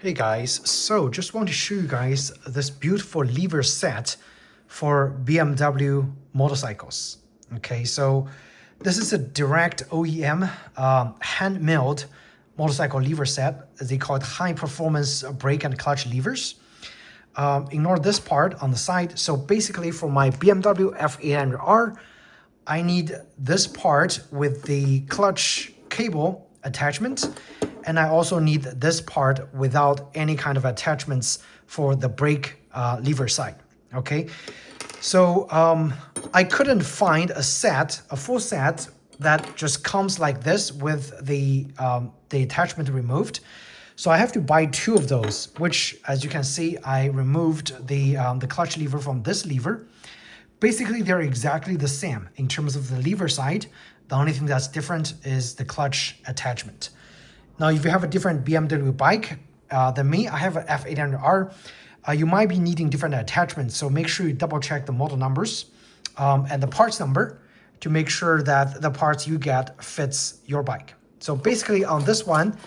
Hey guys, so just want to show you guys this beautiful lever set for BMW motorcycles. Okay, so this is a direct OEM hand-milled motorcycle lever set. They call it high performance brake and clutch levers. Ignore this part on the side. So basically for my BMW F800R, I need this part with the clutch cable attachment, and I also need this part without any kind of attachments for the brake lever side. Okay, so I couldn't find a full set that just comes like this with the attachment removed. So I have to buy two of those, which, as you can see, I removed the clutch lever from this lever. Basically, they're exactly the same in terms of the lever side. The only thing that's different is the clutch attachment. Now, if you have a different BMW bike than me, I have an F800R, you might be needing different attachments. So make sure you double check the model numbers and the parts number to make sure that the parts you get fits your bike. So basically on this one,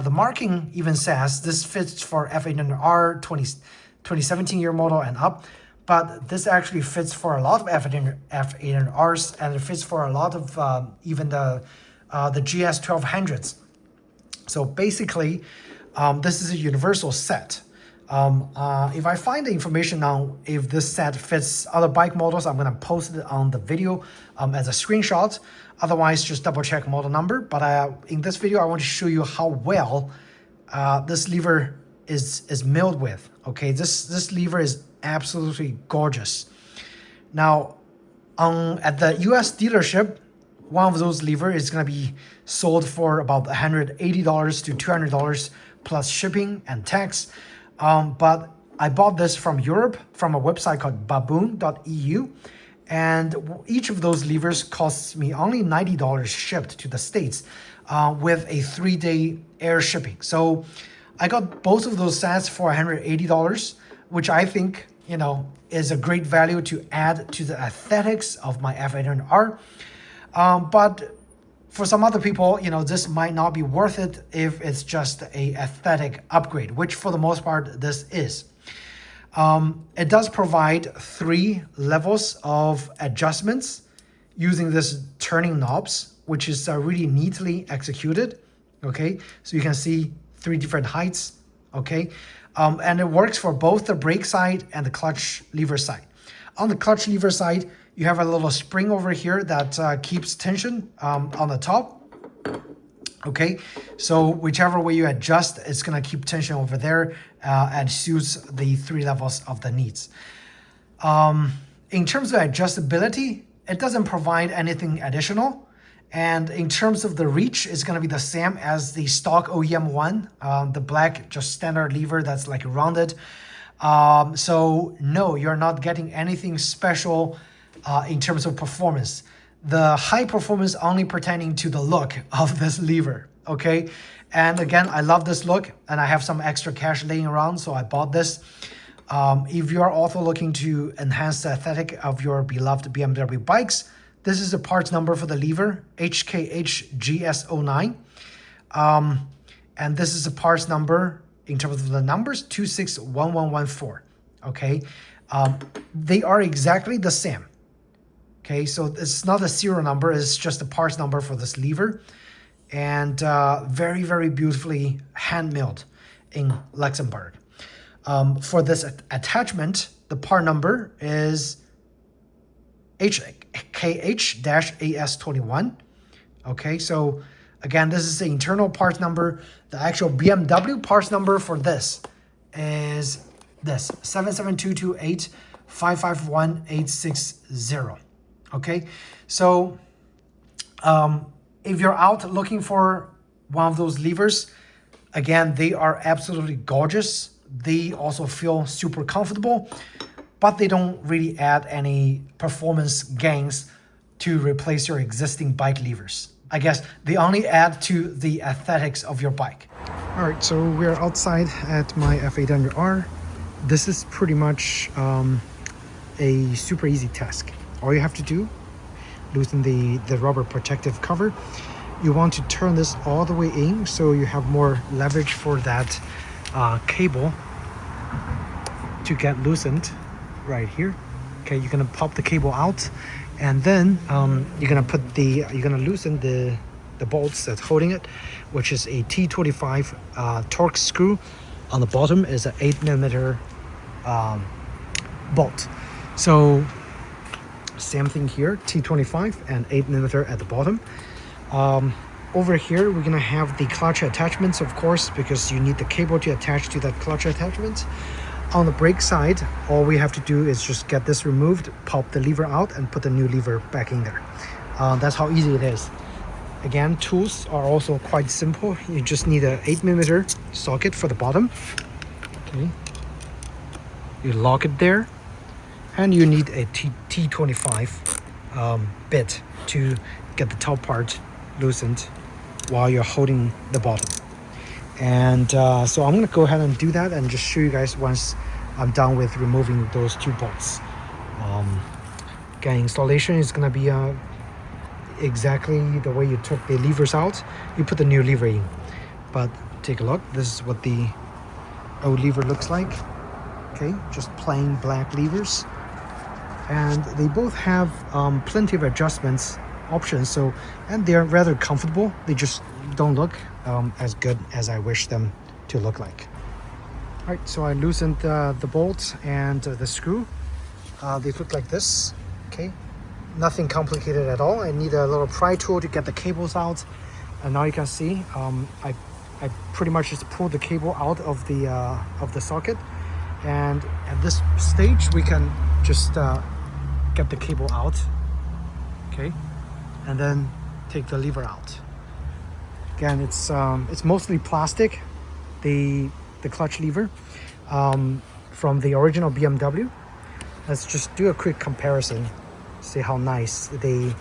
the marking even says this fits for F800R 2017 year model and up. But this actually fits for a lot of F800Rs, and it fits for a lot of even the GS 1200s. So basically, this is a universal set. If I find the information on if this set fits other bike models, I'm going to post it on the video as a screenshot. Otherwise, just double check model number. But in this video, I want to show you how well this lever is milled with. Okay, this lever is absolutely gorgeous. Now, at the US dealership, one of those levers is going to be sold for about $180 to $200 plus shipping and tax. But I bought this from Europe from a website called baboon.eu. And each of those levers costs me only $90 shipped to the States with a 3-day air shipping. So I got both of those sets for $180, which I think, you know, is a great value to add to the aesthetics of my F800R. But for some other people, you know, this might not be worth it if it's just a aesthetic upgrade, which for the most part this is. It does provide 3 levels of adjustments using this turning knobs, which is really neatly executed. Okay, so you can see 3 different heights. Okay, and it works for both the brake side and the clutch lever side. On the clutch lever side, you have a little spring over here that keeps tension on the top. Okay, so whichever way you adjust, it's gonna keep tension over there and suits the 3 levels of the needs. In terms of adjustability, it doesn't provide anything additional. And in terms of the reach, it's gonna be the same as the stock OEM one, the black, just standard lever that's like rounded. So no, you're not getting anything special in terms of performance. The high performance only pertaining to the look of this lever, okay? And again, I love this look, and I have some extra cash laying around, so I bought this. If you're also looking to enhance the aesthetic of your beloved BMW bikes, this is the parts number for the lever, HKHGS09. And this is the parts number, in terms of the numbers, 261114, okay? They are exactly the same. Okay, so it's not a serial number, it's just a parts number for this lever. And very, very beautifully hand-milled in Luxembourg. For this attachment, the part number is HKH-AS21. Okay, so again, this is the internal parts number. The actual BMW parts number for this is this, 77228551860. Okay, so if you're out looking for one of those levers, again, they are absolutely gorgeous. They also feel super comfortable, but they don't really add any performance gains to replace your existing bike levers. I guess they only add to the aesthetics of your bike. All right, so we're outside at my F800R. This is pretty much a super easy task. All you have to do, loosen the rubber protective cover. You want to turn this all the way in so you have more leverage for that cable to get loosened right here. Okay, you're gonna pop the cable out, and then you're gonna loosen the bolts that's holding it, which is a T25 Torx screw. On the bottom is an 8mm bolt. So same thing here, T25 and 8mm at the bottom. Over here we're gonna have the clutch attachments, of course, because you need the cable to attach to that clutch attachment. On the brake side, all we have to do is just get this removed, pop the lever out, and put the new lever back in there. That's how easy it is. Again, tools are also quite simple. You just need an 8mm socket for the bottom. Okay, you lock it there, and you need a T25 bit to get the top part loosened while you're holding the bottom. And so I'm gonna go ahead and do that and just show you guys once I'm done with removing those two bolts. Again, installation is gonna be exactly the way you took the levers out. You put the new lever in, but take a look. This is what the old lever looks like. Okay, just plain black levers, and they both have plenty of adjustments options, so, and they're rather comfortable. They just don't look as good as I wish them to look like. All right, so I loosened the bolts and the screw. They look like this. Okay, nothing complicated at all. I need a little pry tool to get the cables out, and now you can see I pretty much just pulled the cable out of the socket, and at this stage we can just get the cable out. Okay, and then take the lever out. Again, it's mostly plastic, the clutch lever from the original BMW. Let's just do a quick comparison, see how nice the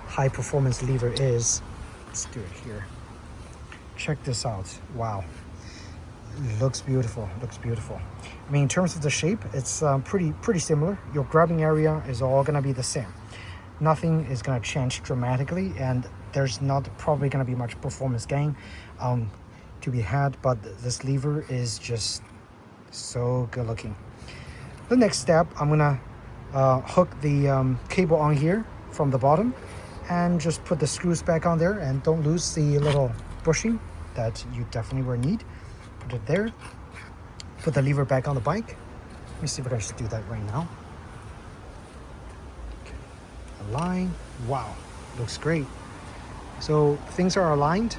high performance lever is. Let's do it here. Check this out. Wow, it looks beautiful. Looks beautiful. I mean, in terms of the shape, it's pretty similar. Your grabbing area is all gonna be the same. Nothing is gonna change dramatically, and there's not probably gonna be much performance gain to be had, but this lever is just so good looking. The next step, I'm gonna hook the cable on here from the bottom and just put the screws back on there, and don't lose the little bushing that you definitely will need. Put it there, put the lever back on the bike. Let me see if I can just do that right now. Okay. Align. Wow, looks great. So things are aligned.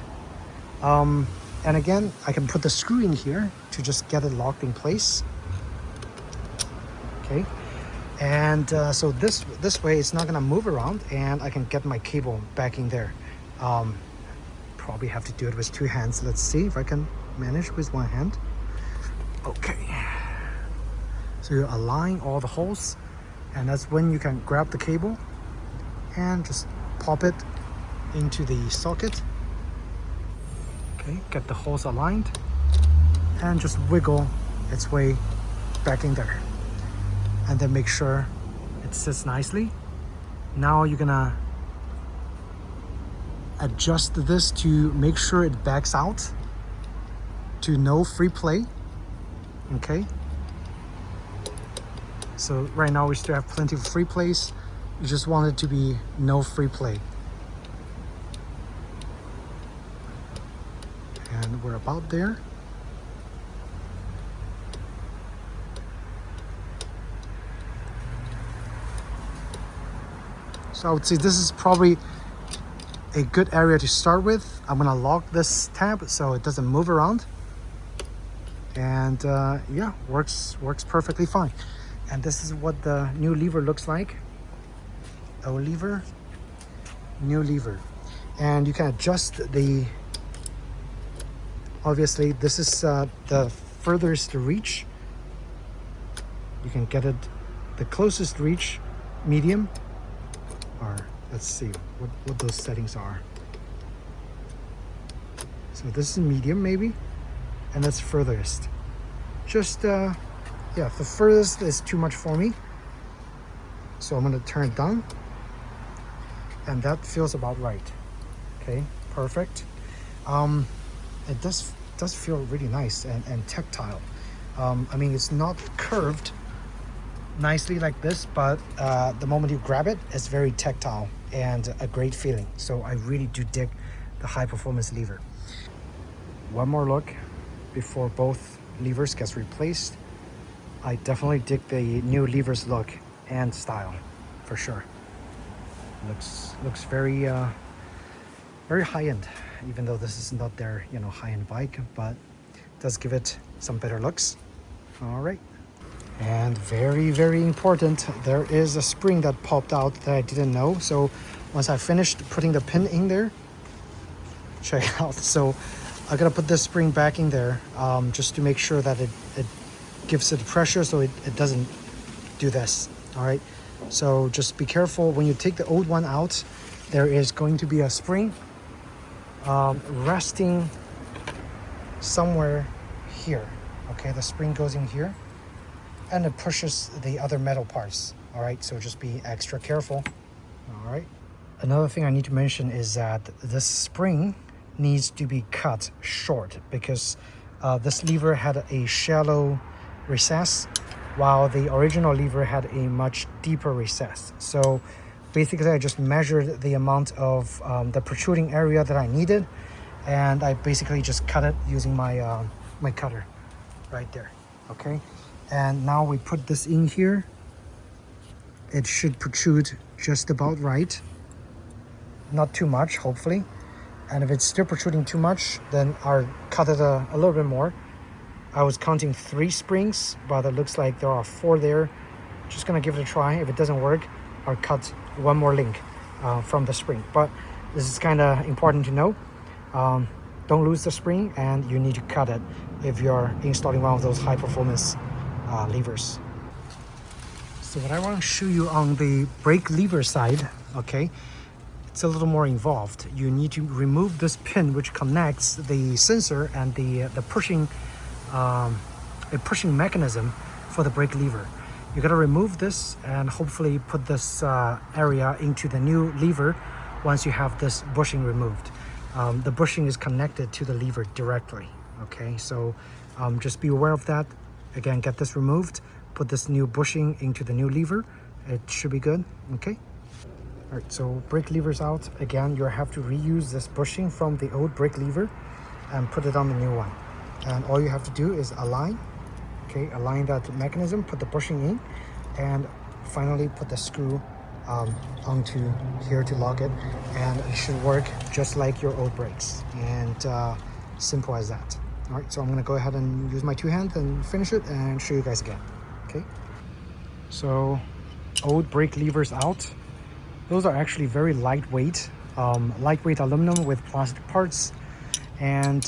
And again, I can put the screw in here to just get it locked in place. Okay, and so this way it's not gonna move around, and I can get my cable back in there. Probably have to do it with two hands. Let's see if I can manage with one hand. Okay, so you align all the holes, and that's when you can grab the cable and just pop it into the socket. Okay, get the holes aligned and just wiggle its way back in there, and then make sure it sits nicely. Now you're gonna adjust this to make sure it backs out to no free play. Okay, so right now we still have plenty of free plays. You just want it to be no free play. And we're about there. So I would say this is probably a good area to start with. I'm gonna lock this tab so it doesn't move around. And yeah, works perfectly fine. And this is what the new lever looks like. Old lever, new lever. And you can adjust the, obviously this is the furthest reach. You can get it the closest reach, medium, or let's see what those settings are. So this is medium maybe, and that's furthest. Just yeah, the furthest is too much for me, so I'm gonna turn it down, and that feels about right. Okay, perfect. It does does feel really nice and tactile. I mean, it's not curved nicely like this, but the moment you grab it, it's very tactile and a great feeling. So I really do dig the high performance lever. One more look before both levers gets replaced. I definitely dig the new levers look and style for sure. Looks very very high-end, even though this is not their high-end bike, but does give it some better looks. All right. And very important, there is a spring that popped out that I didn't know. So once I finished putting the pin in there, check it out. So I gotta put this spring back in there just to make sure that it gives it pressure so it doesn't do this. All right, so just be careful when you take the old one out. There is going to be a spring resting somewhere here. Okay, the spring goes in here and it pushes the other metal parts. All right, so just be extra careful. All right, another thing I need to mention is that this spring needs to be cut short because this lever had a shallow recess while the original lever had a much deeper recess. So basically I just measured the amount of the protruding area that I needed, and I basically just cut it using my my cutter right there. Okay, and now we put this in here. It should protrude just about right, not too much, hopefully. And if it's still protruding too much, then I'll cut it a little bit more. I was counting 3 springs, but it looks like there are 4 there. Just gonna give it a try. If it doesn't work, I'll cut one more link from the spring. But this is kind of important to know. Don't lose the spring, and you need to cut it if you're installing one of those high performance levers. So what I want to show you on the brake lever side, okay, it's a little more involved. You need to remove this pin which connects the sensor and the pushing mechanism for the brake lever. You got to remove this and hopefully put this area into the new lever once you have this bushing removed. The bushing is connected to the lever directly. Okay, so just be aware of that. Again, get this removed, put this new bushing into the new lever. It should be good. Okay. All right, so brake lever's out. Again, you have to reuse this bushing from the old brake lever and put it on the new one. And all you have to do is align. Okay, align that mechanism, put the bushing in, and finally put the screw onto here to lock it, and it should work just like your old brakes. And simple as that. All right, so I'm gonna go ahead and use my 2 hands and finish it and show you guys again. Okay, so old brake levers out. Those are actually very lightweight, lightweight aluminum with plastic parts, and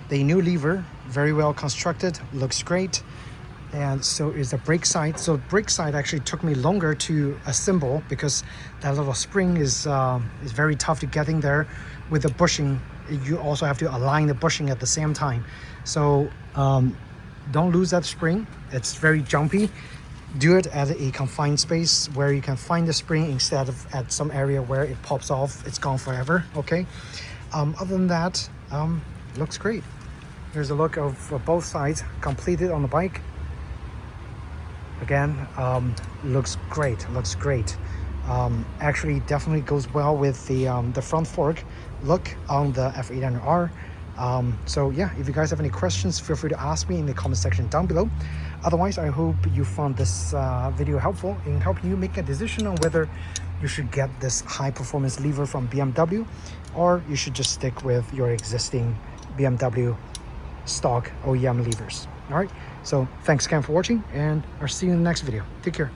the new lever, very well constructed, looks great. And so is the brake side. So brake side actually took me longer to assemble because that little spring is very tough to get in there. With the bushing, you also have to align the bushing at the same time. So don't lose that spring. It's very jumpy. Do it at a confined space where you can find the spring instead of at some area where it pops off, it's gone forever. Okay. Other than that, looks great. Here's a look of both sides completed on the bike. Again, looks great. Actually definitely goes well with the front fork look on the F800R. So yeah, if you guys have any questions, feel free to ask me in the comment section down below. Otherwise, I hope you found this video helpful in helping you make a decision on whether you should get this high performance lever from BMW, or you should just stick with your existing BMW stock OEM levers. All right, so thanks again for watching, and I'll see you in the next video. Take care.